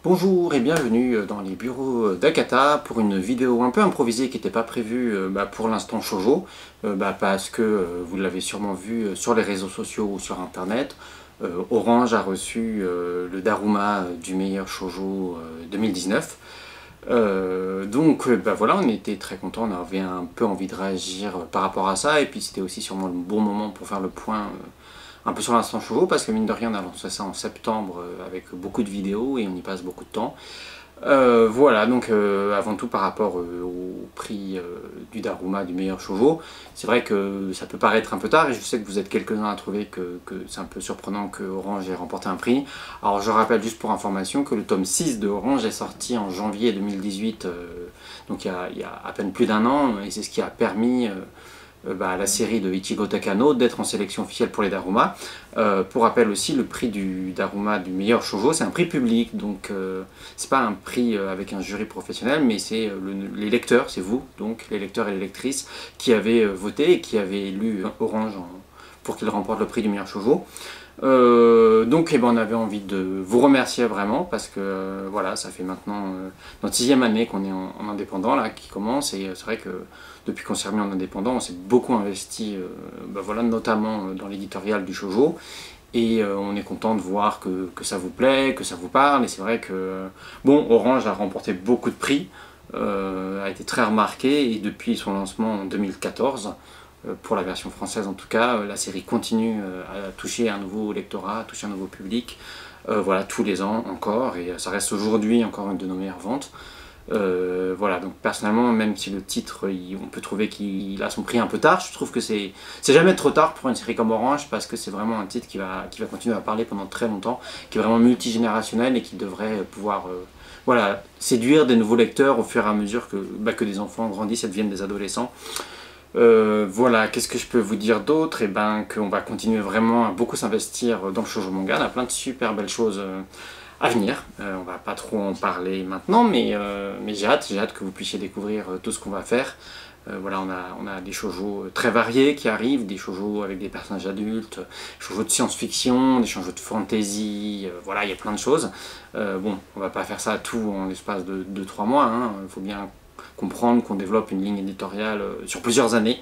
Bonjour et bienvenue dans les bureaux d'Akata pour une vidéo un peu improvisée qui n'était pas prévue pour l'instant shoujo, parce que vous l'avez sûrement vu sur les réseaux sociaux ou sur internet. Orange a reçu le Daruma du meilleur shoujo 2019. Voilà, on était très contents, on avait un peu envie de réagir par rapport à ça, et puis c'était aussi sûrement le bon moment pour faire le point un peu sur l'instant shoujo, parce que mine de rien on a lancé ça en septembre avec beaucoup de vidéos et on y passe beaucoup de temps. Voilà, donc avant tout par rapport au prix du Daruma du meilleur shoujo, c'est vrai que ça peut paraître un peu tard et je sais que vous êtes quelques-uns à trouver que c'est un peu surprenant que Orange ait remporté un prix. Alors je rappelle juste pour information que le tome 6 de Orange est sorti en janvier 2018, donc il y a à peine plus d'un an, et c'est ce qui a permis à la série de Ichigo Takano d'être en sélection officielle pour les Daruma. Pour rappel aussi, le prix du Daruma du meilleur shoujo, c'est un prix public, donc c'est pas un prix avec un jury professionnel, mais c'est les lecteurs, c'est vous, donc les lecteurs et les lectrices, qui avez voté et qui avez élu Orange pour qu'il remporte le prix du meilleur shoujo. On avait envie de vous remercier vraiment parce que voilà, ça fait maintenant notre 6e année qu'on est en indépendant là, qui commence, et c'est vrai que depuis qu'on s'est remis en indépendant, on s'est beaucoup investi, notamment dans l'éditorial du shoujo, et on est content de voir que ça vous plaît, que ça vous parle, et c'est vrai que Orange a remporté beaucoup de prix, a été très remarqué, et depuis son lancement en 2014, pour la version française en tout cas, la série continue à toucher un nouveau lectorat, à toucher un nouveau public, voilà, tous les ans encore, et ça reste aujourd'hui encore une de nos meilleures ventes. Voilà, donc personnellement, même si le titre, on peut trouver qu'il a son prix un peu tard, je trouve que c'est jamais trop tard pour une série comme Orange, parce que c'est vraiment un titre qui va continuer à parler pendant très longtemps, qui est vraiment multigénérationnel et qui devrait pouvoir voilà, séduire des nouveaux lecteurs au fur et à mesure que des enfants grandissent et deviennent des adolescents. Voilà, qu'est-ce que je peux vous dire d'autre? Et qu'on va continuer vraiment à beaucoup s'investir dans le shoujo manga. On a plein de super belles choses à venir. On va pas trop en parler maintenant, mais j'ai hâte que vous puissiez découvrir tout ce qu'on va faire. Voilà, on a des shoujo très variés qui arrivent, des shoujo avec des personnages adultes, des shoujo de science-fiction, des shoujo de fantasy, voilà, il y a plein de choses. On va pas faire ça tout en l'espace de 2-3 mois, hein. Il faut bien comprendre qu'on développe une ligne éditoriale sur plusieurs années.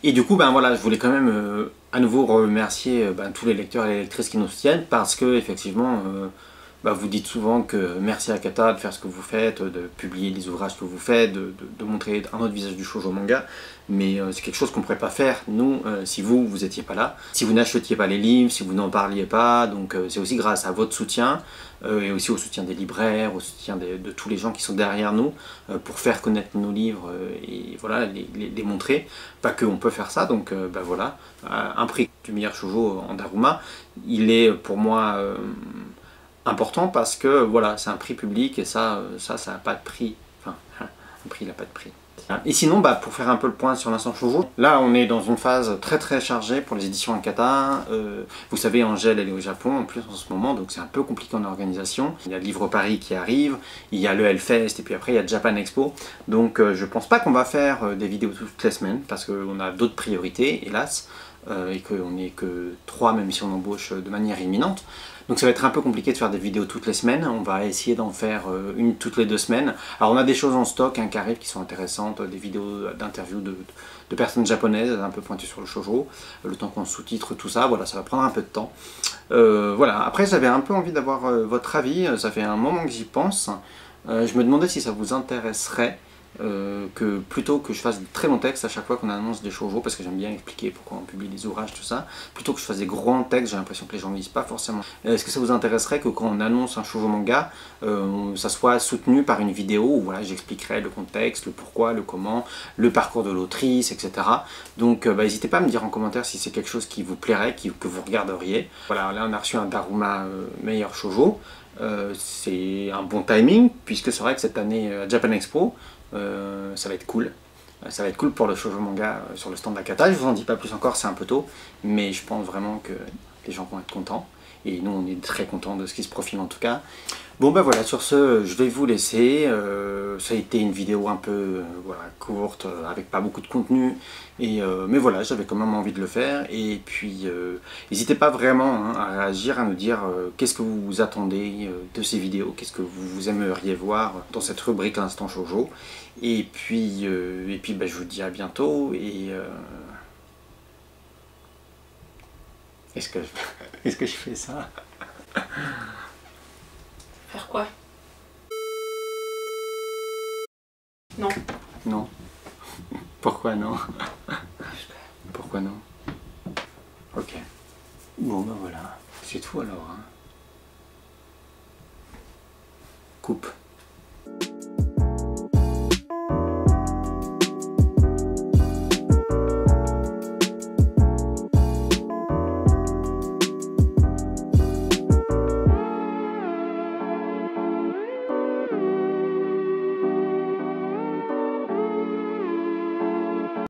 Et du coup, voilà, je voulais quand même à nouveau remercier tous les lecteurs et les lectrices qui nous soutiennent, parce que effectivement, vous dites souvent que merci à Akata de faire ce que vous faites, de publier les ouvrages que vous faites, de montrer un autre visage du shoujo manga, mais c'est quelque chose qu'on ne pourrait pas faire, nous, si vous n'étiez pas là, si vous n'achetiez pas les livres, si vous n'en parliez pas, donc c'est aussi grâce à votre soutien, et aussi au soutien des libraires, au soutien de tous les gens qui sont derrière nous, pour faire connaître nos livres, et voilà, les montrer, pas qu'on peut faire ça, donc voilà, un prix du meilleur shoujo en Daruma, il est pour moi important, parce que voilà, c'est un prix public, et ça n'a pas de prix, enfin, un prix n'a pas de prix. Et sinon, pour faire un peu le point sur l'instant shoujo, là on est dans une phase très très chargée pour les éditions Akata. Vous savez, Angèle elle est au Japon en plus en ce moment, donc c'est un peu compliqué en organisation. Il y a le Livre Paris qui arrive, il y a le Hellfest, et puis après il y a Japan Expo. Donc je pense pas qu'on va faire des vidéos toutes les semaines, parce qu'on a d'autres priorités, hélas, et qu'on n'est que 3, même si on embauche de manière imminente. Donc ça va être un peu compliqué de faire des vidéos toutes les semaines, on va essayer d'en faire une toutes les 2 semaines. Alors on a des choses en stock qui arrivent, qui sont intéressantes, des vidéos d'interviews de personnes japonaises un peu pointues sur le shoujo, le temps qu'on sous-titre tout ça, voilà, ça va prendre un peu de temps. Voilà, après j'avais un peu envie d'avoir votre avis, ça fait un moment que j'y pense. Je me demandais si ça vous intéresserait que plutôt que je fasse de très longs textes à chaque fois qu'on annonce des shoujo, parce que j'aime bien expliquer pourquoi on publie des ouvrages, tout ça, plutôt que je fasse des grands textes, j'ai l'impression que les gens ne lisent pas forcément. Est-ce que ça vous intéresserait que quand on annonce un shoujo manga, ça soit soutenu par une vidéo où voilà, j'expliquerai le contexte, le pourquoi, le comment, le parcours de l'autrice, etc. Donc n'hésitez pas à me dire en commentaire si c'est quelque chose qui vous plairait, que vous regarderiez. Voilà, là on a reçu un Daruma meilleur shoujo. C'est un bon timing, puisque c'est vrai que cette année à Japan Expo, ça va être cool. Ça va être cool pour le shoujo manga sur le stand d'Akata. Je vous en dis pas plus encore, c'est un peu tôt, mais je pense vraiment que les gens vont être contents. Et nous, on est très contents de ce qui se profile en tout cas. Bon ben voilà, sur ce, je vais vous laisser. Ça a été une vidéo un peu voilà, courte, avec pas beaucoup de contenu. Mais voilà, j'avais quand même envie de le faire. Et puis, n'hésitez pas vraiment hein, à réagir, à nous dire qu'est-ce que vous attendez de ces vidéos, qu'est-ce que vous aimeriez voir dans cette rubrique L'Instant Shoujo. Et puis ben, je vous dis à bientôt. Est-ce que, est-ce que je fais ça? Faire quoi? Non. Non. Pourquoi non? Pourquoi non? Ok. Bon ben voilà. C'est tout alors. Hein. Coupe.